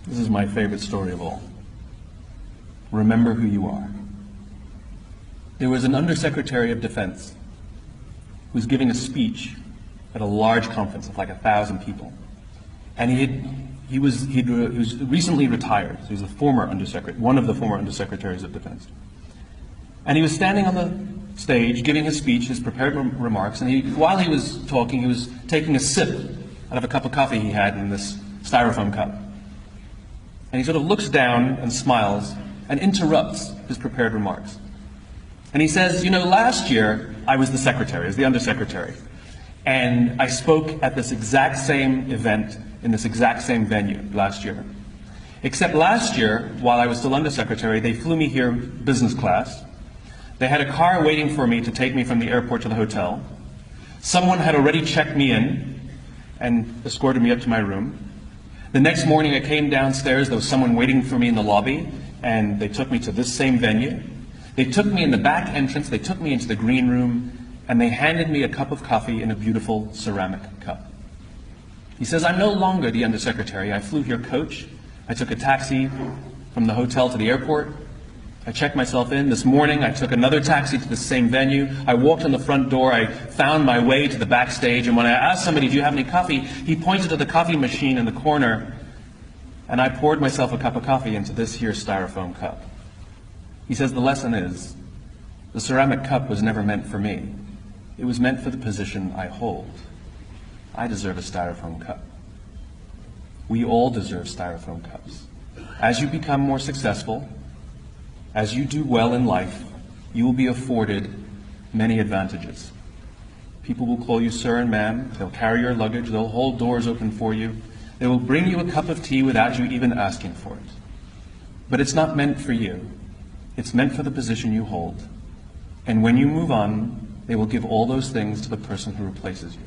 This is my favorite story of all. Remember who you are. There was an Undersecretary of Defense who was giving a speech at a large conference of like 1,000 people. And he was recently retired. So he was a former undersecretary, one of the former undersecretaries of defense. And he was standing on the stage giving his speech, his prepared remarks, and while he was talking, he was taking a sip out of a cup of coffee he had in this styrofoam cup. And he sort of looks down and smiles and interrupts his prepared remarks. And he says, you know, last year I was the secretary, as the undersecretary, and I spoke at this exact same event in this exact same venue last year. Except last year, while I was still undersecretary, they flew me here business class. They had a car waiting for me to take me from the airport to the hotel. Someone had already checked me in and escorted me up to my room. The next morning I came downstairs, there was someone waiting for me in the lobby, and they took me to this same venue. They took me in the back entrance, they took me into the green room, and they handed me a cup of coffee in a beautiful ceramic cup. He says, I'm no longer the undersecretary. I flew here coach. I took a taxi from the hotel to the airport. I checked myself in. This morning I took another taxi to the same venue. I walked in the front door. I found my way to the backstage, and when I asked somebody, do you have any coffee? He pointed to the coffee machine in the corner, and I poured myself a cup of coffee into this here styrofoam cup. He says the lesson is, the ceramic cup was never meant for me. It was meant for the position I hold. I deserve a styrofoam cup. We all deserve styrofoam cups. As you become more successful, as you do well in life, you will be afforded many advantages. People will call you sir and ma'am. They'll carry your luggage. They'll hold doors open for you. They will bring you a cup of tea without you even asking for it. But it's not meant for you. It's meant for the position you hold. And when you move on, they will give all those things to the person who replaces you.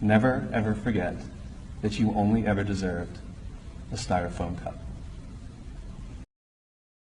Never, ever forget that you only ever deserved a styrofoam cup.